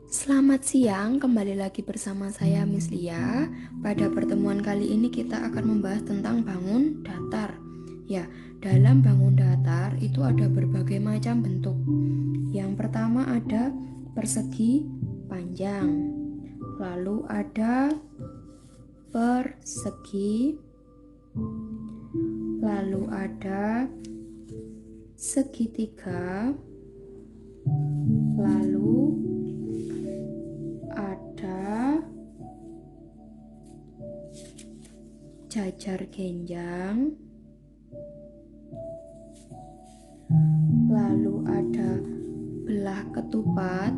Selamat siang, kembali lagi bersama saya Miss Lia. Pada pertemuan kali ini kita akan membahas tentang bangun datar. Ya, dalam bangun datar itu ada berbagai macam bentuk. Yang pertama ada persegi panjang. Lalu ada persegi. Lalu ada segitiga. Lalu ada jajar genjang, lalu ada belah ketupat,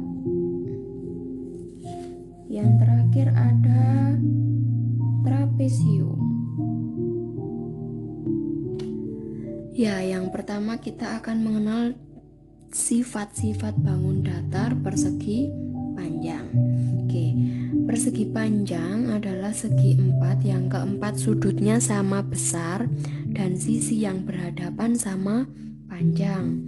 yang terakhir ada trapesium. Ya, yang pertama kita akan mengenal sifat-sifat bangun datar persegi panjang. Oke, persegi panjang adalah segi empat yang keempat sudutnya sama besar dan sisi yang berhadapan sama panjang.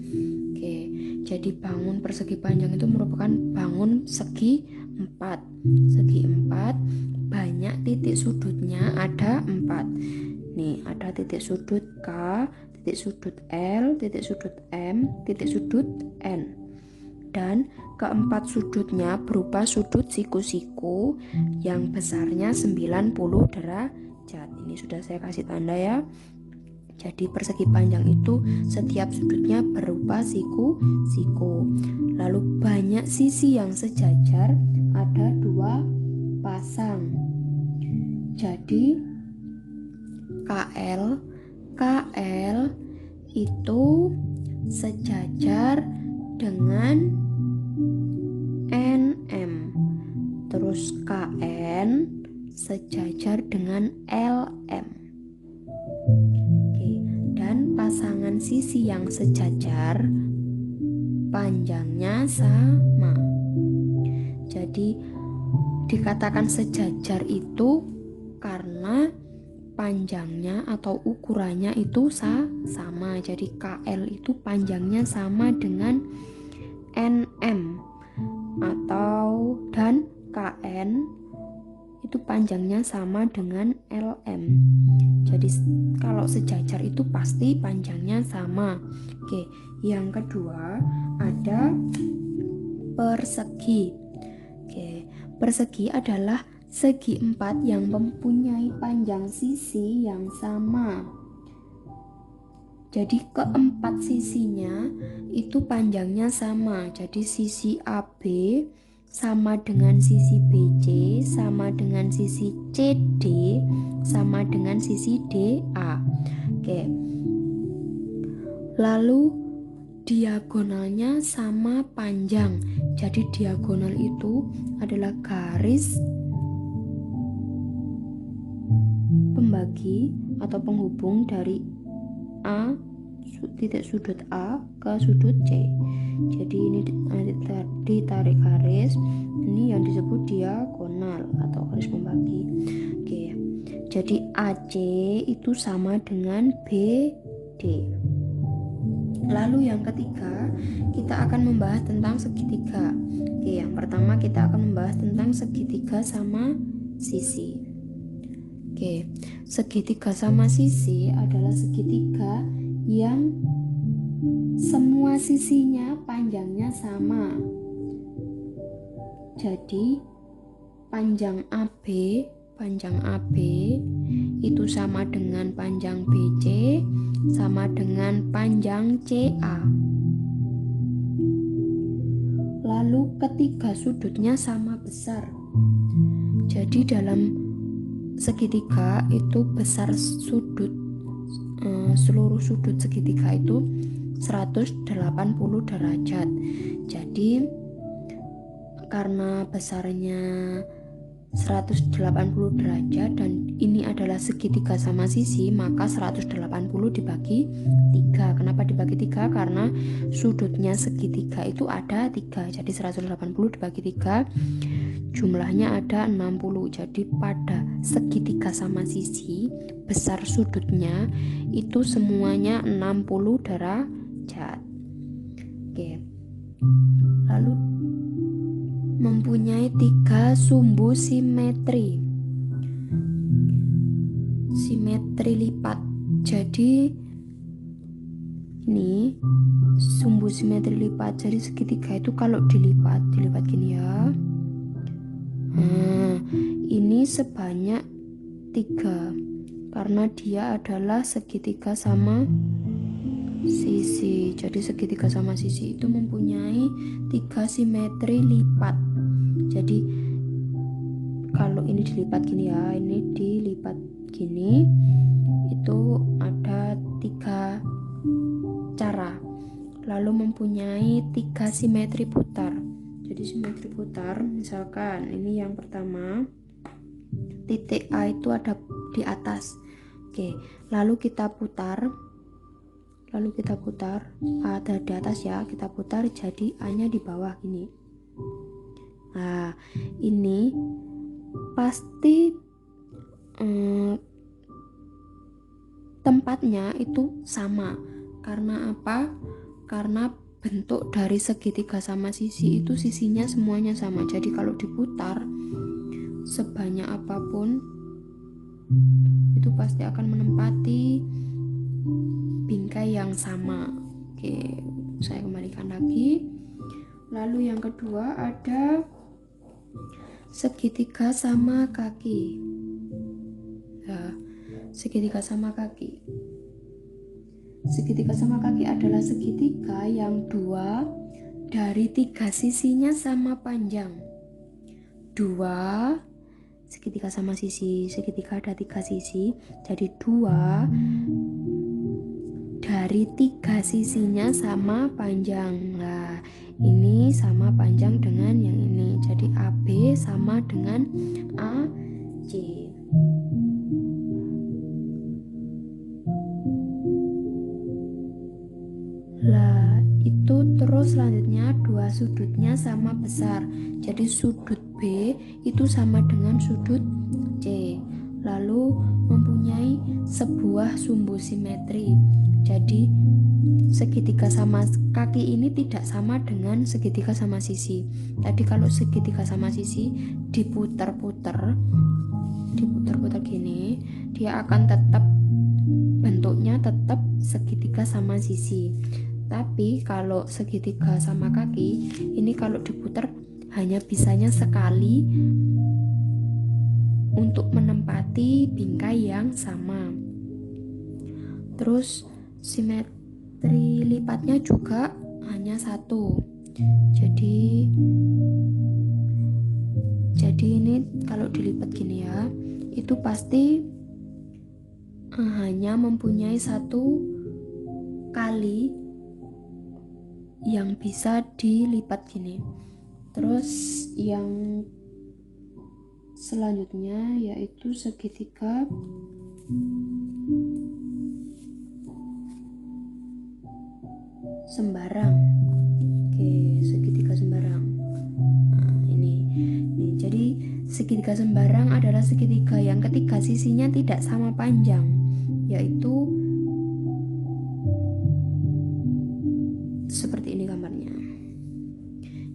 Oke, jadi bangun persegi panjang itu merupakan bangun segi empat. Segi empat banyak titik sudutnya ada 4. Nih, ada titik sudut K, titik sudut L, titik sudut M, titik sudut N. Dan keempat sudutnya berupa sudut siku-siku yang besarnya 90 derajat. Ini sudah saya kasih tanda ya. Jadi persegi panjang itu setiap sudutnya berupa siku-siku. Lalu banyak sisi yang sejajar, ada 2 pasang. Jadi KL itu sejajar dengan NM. Terus KN sejajar dengan LM. Oke, dan pasangan sisi yang sejajar panjangnya sama. Jadi dikatakan sejajar itu karena panjangnya atau ukurannya itu sama. Jadi KL itu panjangnya sama dengan NM dan KN itu panjangnya sama dengan LM. Jadi kalau sejajar itu pasti panjangnya sama. Oke, yang kedua ada persegi. Oke, persegi adalah segi empat yang mempunyai panjang sisi yang sama. Jadi keempat sisinya itu panjangnya sama. Jadi sisi AB sama dengan sisi BC, sama dengan sisi CD, sama dengan sisi DA. Oke. Lalu diagonalnya sama panjang. Jadi diagonal itu adalah garis pembagi atau penghubung dari A, titik sudut A ke sudut C. Jadi ini ditarik garis, ini yang disebut diagonal atau garis pembagi. Oke, jadi AC itu sama dengan BD. Lalu yang ketiga, kita akan membahas tentang segitiga. Oke, yang pertama kita akan membahas tentang segitiga sama sisi. Oke, segitiga sama sisi adalah segitiga yang semua sisinya panjangnya sama. Jadi panjang AB itu sama dengan panjang BC sama dengan panjang CA. Lalu ketiga sudutnya sama besar. Jadi dalam segitiga itu besar sudut, seluruh sudut segitiga itu 180 derajat. Jadi karena besarnya 180 derajat dan ini adalah segitiga sama sisi, maka 180 dibagi 3. Kenapa dibagi 3? Karena sudutnya segitiga itu ada 3. Jadi 180 dibagi 3 jumlahnya ada 60. Jadi pada segitiga sama sisi besar sudutnya itu semuanya 60 derajat. Oke. Lalu mempunyai 3 sumbu simetri lipat. Jadi ini sumbu simetri lipat. Jadi segitiga itu kalau dilipat gini ya. Nah, ini sebanyak 3 karena dia adalah segitiga sama sisi. Jadi segitiga sama sisi itu mempunyai 3 simetri lipat. Jadi kalau ini dilipat gini ya, ini dilipat gini, itu ada 3 cara. Lalu mempunyai 3 simetri putar. Jadi simetri putar, misalkan ini yang pertama, titik A itu ada di atas. Oke, lalu kita putar, A ada di atas ya, kita putar jadi A nya di bawah gini. Nah, ini pasti tempatnya itu sama. Karena apa? Karena bentuk dari segitiga sama sisi itu sisinya semuanya sama. Jadi kalau diputar sebanyak apapun itu pasti akan menempati bingkai yang sama. Oke, saya kembalikan lagi. Lalu yang kedua ada segitiga sama kaki. Nah, segitiga sama kaki. Segitiga sama kaki adalah segitiga yang 2 dari 3 sisinya sama panjang. 2 segitiga sama sisi, segitiga ada 3 sisi, jadi 2 dari 3 sisinya sama panjang. Nah, ini sama panjang dengan yang ini. Jadi AB sama dengan AC. Lah, itu terus selanjutnya 2 sudutnya sama besar. Jadi sudut B itu sama dengan sudut C. Lalu mempunyai sebuah sumbu simetri. Jadi segitiga sama kaki ini tidak sama dengan segitiga sama sisi. Tadi kalau segitiga sama sisi diputar-putar gini, dia akan tetap bentuknya tetap segitiga sama sisi. Tapi kalau segitiga sama kaki ini kalau diputar hanya bisanya sekali untuk menempati bingkai yang sama. Terus simetri lipatnya juga hanya 1. Jadi ini kalau dilipat gini ya, itu pasti hanya mempunyai 1 kali yang bisa dilipat gini. Terus yang selanjutnya yaitu segitiga sembarang. Oke, segitiga sembarang. Nah, ini. Jadi segitiga sembarang adalah segitiga yang ketiga sisinya tidak sama panjang, yaitu seperti ini gambarnya.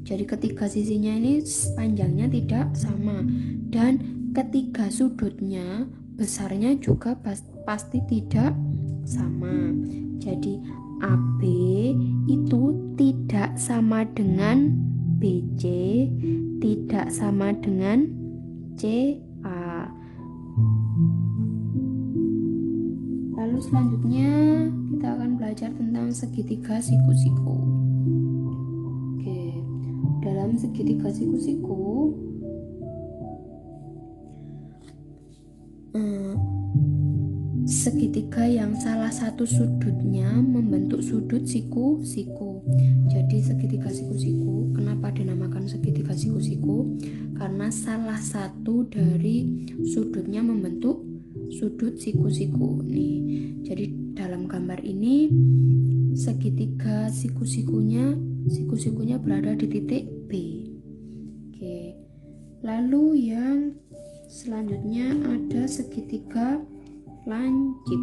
Jadi ketiga sisinya ini panjangnya tidak sama, dan ketiga sudutnya besarnya juga pasti tidak sama. Jadi AB itu tidak sama dengan BC, tidak sama dengan CA. Lalu selanjutnya kita akan belajar tentang segitiga siku-siku. Oke, dalam segitiga siku-siku segitiga yang salah satu sudutnya membentuk sudut siku-siku. Jadi segitiga siku-siku, kenapa dinamakan segitiga siku-siku? Karena salah satu dari sudutnya membentuk sudut siku-siku. Nih, jadi dalam gambar ini segitiga siku-sikunya berada di titik B. Oke. Lalu yang selanjutnya ada segitiga lancip.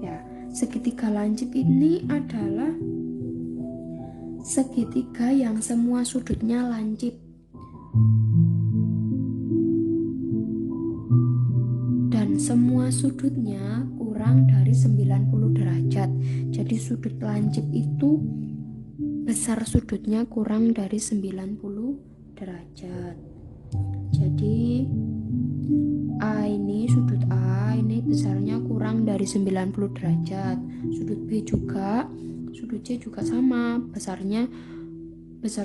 Ya, segitiga lancip ini adalah segitiga yang semua sudutnya lancip dan semua sudutnya kurang dari 90 derajat. Jadi sudut lancip itu besar sudutnya kurang dari 90 derajat. Jadi A ini, sudut A ini besarnya kurang dari 90 derajat. Sudut B juga, sudut C juga sama, besar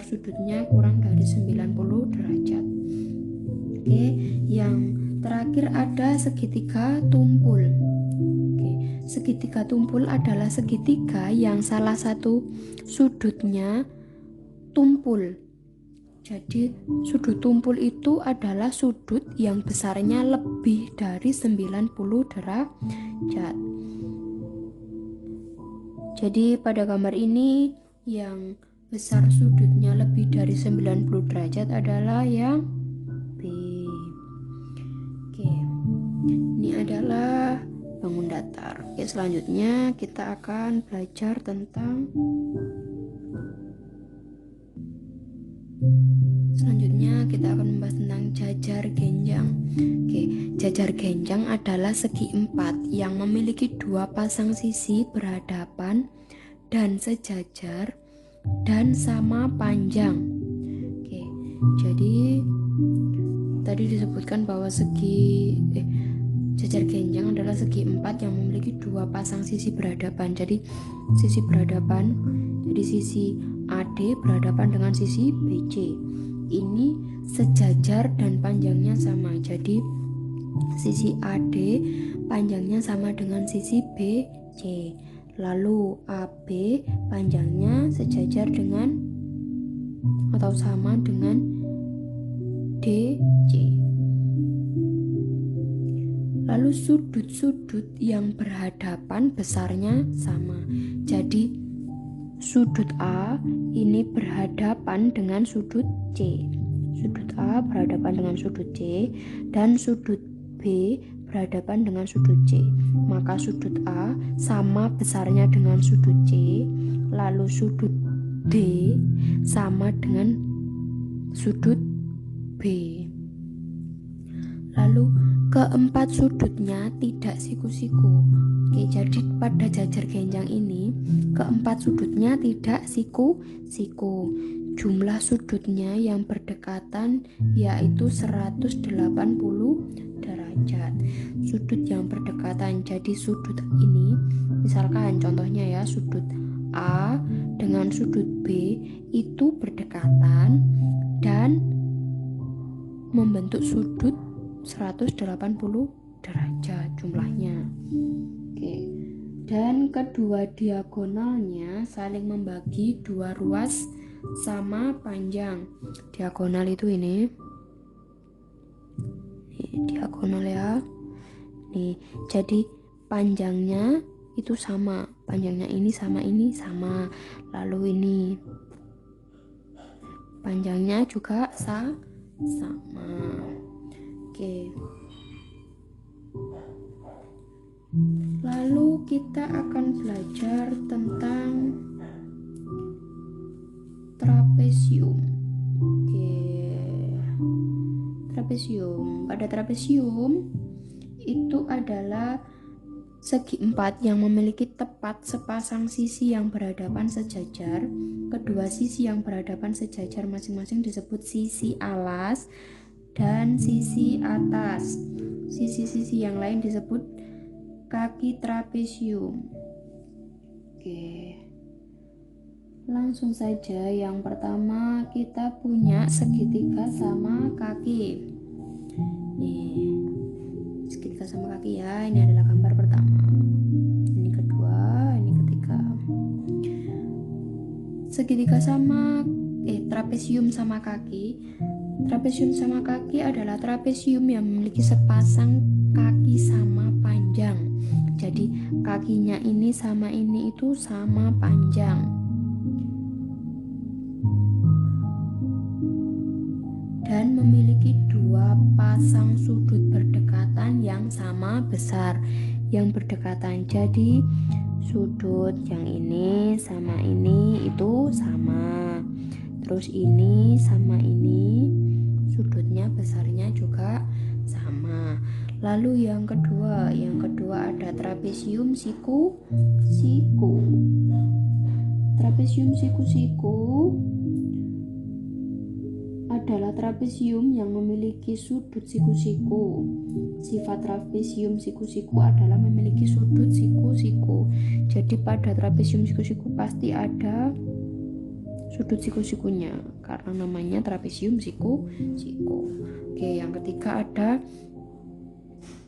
sudutnya kurang dari 90 derajat. Oke, yang terakhir ada segitiga tumpul. Oke, segitiga tumpul adalah segitiga yang salah satu sudutnya tumpul. Jadi sudut tumpul itu adalah sudut yang besarnya lebih dari 90 derajat. Jadi pada gambar ini yang besar sudutnya lebih dari 90 derajat adalah yang B. Oke, ini adalah bangun datar. Oke, selanjutnya kita akan belajar tentang membahas tentang jajar genjang. Oke, jajar genjang adalah segi empat yang memiliki dua pasang sisi berhadapan dan sejajar dan sama panjang. Oke, jadi tadi disebutkan bahwa jajar genjang adalah segi empat yang memiliki dua pasang sisi berhadapan. Jadi sisi berhadapan, jadi sisi AD berhadapan dengan sisi BC. Ini sejajar dan panjangnya sama. Jadi sisi AD panjangnya sama dengan sisi BC. Lalu AB panjangnya sejajar dengan atau sama dengan DC. Lalu sudut-sudut yang berhadapan besarnya sama. Jadi sudut A ini berhadapan dengan sudut C. Sudut A berhadapan dengan sudut C dan sudut B berhadapan dengan sudut C. Maka sudut A sama besarnya dengan sudut C, lalu sudut D sama dengan sudut B. Lalu keempat sudutnya tidak siku-siku. Oke, jadi pada jajar genjang ini keempat sudutnya tidak siku-siku. Jumlah sudutnya yang berdekatan yaitu 180 derajat. Sudut yang berdekatan, jadi sudut ini misalkan contohnya ya, sudut A dengan sudut B itu berdekatan dan membentuk sudut 180 derajat jumlahnya. Oke. Dan kedua diagonalnya saling membagi dua ruas sama panjang. Diagonal itu ini diagonal ya. Nih, jadi panjangnya itu sama. Panjangnya ini sama ini sama. Lalu ini panjangnya juga sama. Oke. Lalu kita akan belajar tentang trapesium. Oke. Trapesium. Pada trapesium itu adalah segi empat yang memiliki tepat sepasang sisi yang berhadapan sejajar. Kedua sisi yang berhadapan sejajar masing-masing disebut sisi alas dan sisi atas. Sisi-sisi yang lain disebut kaki trapesium. Oke. Langsung saja, yang pertama kita punya segitiga sama kaki. Nih, segitiga sama kaki ya. Ini adalah gambar pertama. Ini kedua, ini ketiga. Segitiga sama trapesium sama kaki. Trapesium sama kaki adalah trapesium yang memiliki sepasang kaki sama panjang. Jadi kakinya ini sama ini itu sama panjang. Dan memiliki dua pasang sudut berdekatan yang sama besar. Yang berdekatan, jadi sudut yang ini sama ini itu sama. Terus ini sama ini sudutnya besarnya juga sama. Lalu yang kedua ada trapesium siku. Trapesium siku adalah trapesium yang memiliki sudut siku-siku. Sifat trapesium siku-siku adalah memiliki sudut siku-siku. Jadi pada trapesium siku-siku pasti ada sudut siku-sikunya karena namanya trapesium siku-siku. Oke, yang ketiga ada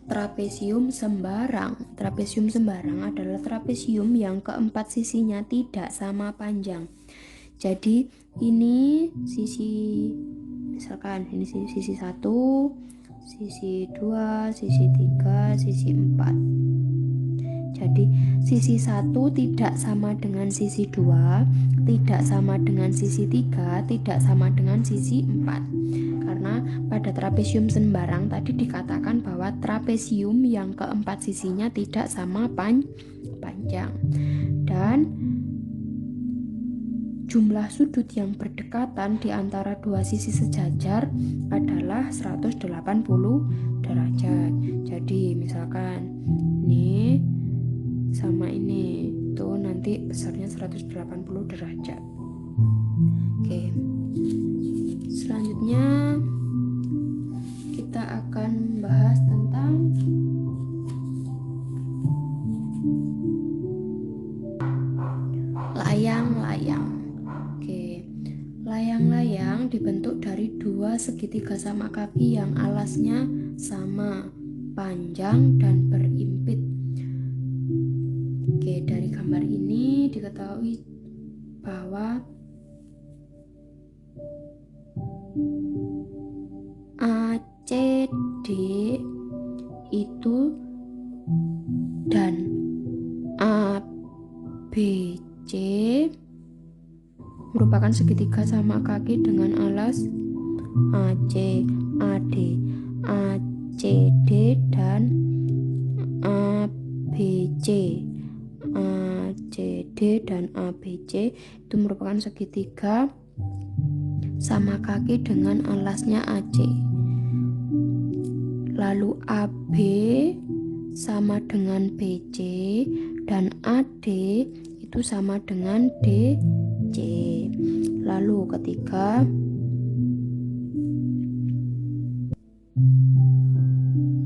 trapesium sembarang. Trapesium sembarang adalah trapesium yang keempat sisinya tidak sama panjang. Jadi ini sisi, misalkan ini sisi 1, sisi 2, sisi 3, sisi 4. Jadi sisi 1 tidak sama dengan sisi 2, tidak sama dengan sisi 3, tidak sama dengan sisi 4. Karena pada trapesium sembarang tadi dikatakan bahwa trapesium yang keempat sisinya tidak sama panjang. Dan jumlah sudut yang berdekatan di antara dua sisi sejajar adalah 180 derajat. Jadi misalkan ini sama ini tuh nanti besarnya 180 derajat. Oke. Selanjutnya kita akan bahas tentang layang-layang. Oke. Layang-layang dibentuk dari dua segitiga sama kaki yang alasnya sama, panjang dan berimpit. Oke, dari gambar ini diketahui bahwa ACD itu dan ABC merupakan segitiga sama kaki dengan alas AC, AD, ACD dan ABC. ACD dan ABC itu merupakan segitiga sama kaki dengan alasnya AC. Lalu AB sama dengan BC dan AD itu sama dengan DC. Lalu ketiga,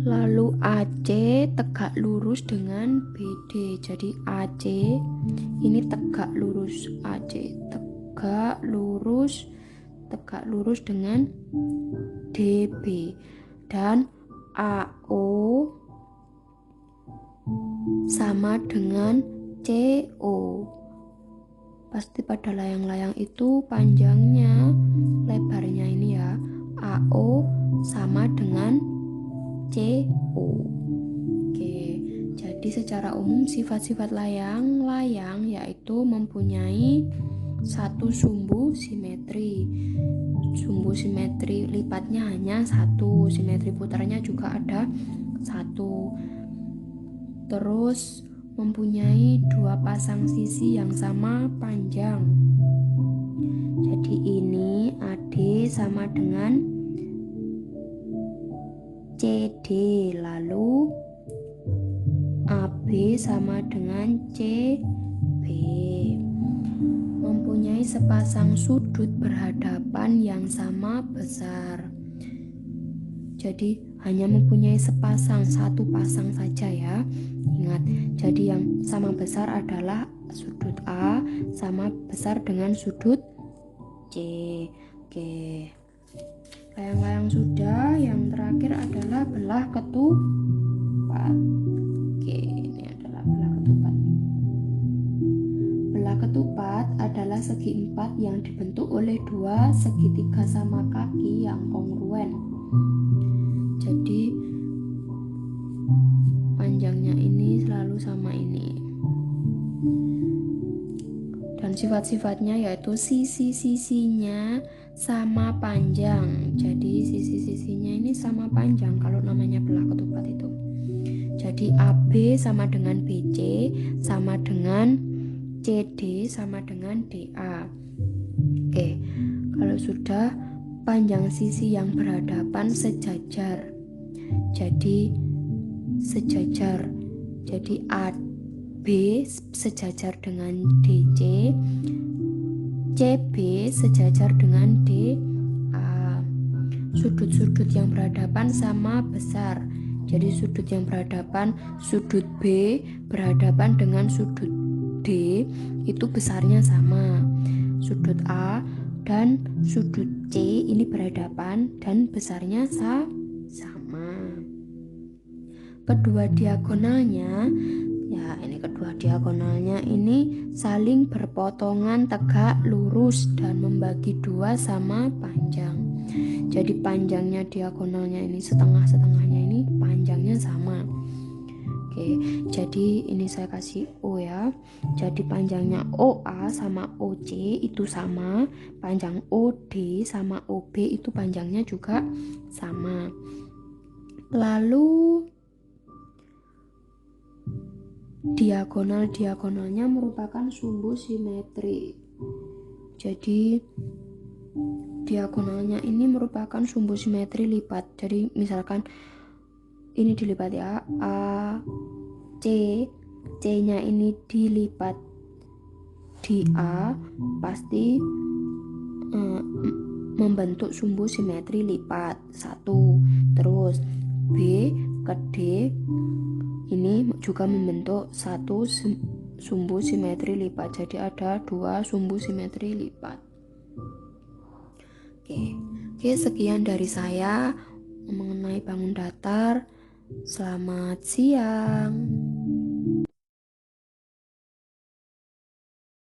lalu AC tegak lurus dengan BD. Jadi AC ini tegak lurus, AC tegak lurus dengan DB. Dan AO sama dengan CO. Pasti pada layang-layang itu panjangnya, lebarnya ini ya, AO sama dengan CO. Oke, jadi secara umum sifat-sifat layang-layang yaitu mempunyai satu sumbu simetri. Sumbu simetri lipatnya hanya satu, simetri putarnya juga ada satu. Terus mempunyai dua pasang sisi yang sama panjang. Jadi ini AD sama dengan CD, lalu AB sama dengan CB. Mempunyai sepasang sudut berhadapan yang sama besar. Jadi hanya mempunyai satu pasang saja ya. Ingat, jadi yang sama besar adalah sudut A sama besar dengan sudut C. Oke. Layang-layang sudah, yang terakhir adalah belah ketupat. Oke, ini adalah belah ketupat. Belah ketupat adalah segi empat yang dibentuk oleh dua segitiga sama kaki yang kongruen. Jadi panjangnya ini selalu sama ini. Dan sifat-sifatnya yaitu sisi-sisinya sama panjang. Jadi sisi-sisinya ini sama panjang kalau namanya belah ketupat itu. Jadi AB sama dengan BC sama dengan CD sama dengan DA. Oke, kalau sudah, panjang sisi yang berhadapan sejajar. Jadi sejajar. Jadi AB sejajar dengan DC, CB sejajar dengan DA. Sudut-sudut yang berhadapan sama besar. Jadi sudut yang berhadapan, sudut B berhadapan dengan sudut D itu besarnya sama. Sudut A dan sudut C ini berhadapan dan besarnya sama. Kedua diagonalnya, ya ini kedua diagonalnya ini saling berpotongan tegak lurus dan membagi dua sama panjang. Jadi panjangnya diagonalnya ini setengah-setengahnya ini panjangnya sama. Oke, jadi ini saya kasih O ya. Jadi panjangnya OA sama OC itu sama, panjang OD sama OB itu panjangnya juga sama. Lalu diagonalnya merupakan sumbu simetri. Jadi diagonalnya ini merupakan sumbu simetri lipat. Jadi misalkan ini dilipat ya, A, C, C-nya ini dilipat di A, pasti membentuk sumbu simetri lipat 1. Terus B ke D ini juga membentuk satu sumbu simetri lipat. Jadi ada 2 sumbu simetri lipat. Oke, sekian dari saya mengenai bangun datar. Selamat siang.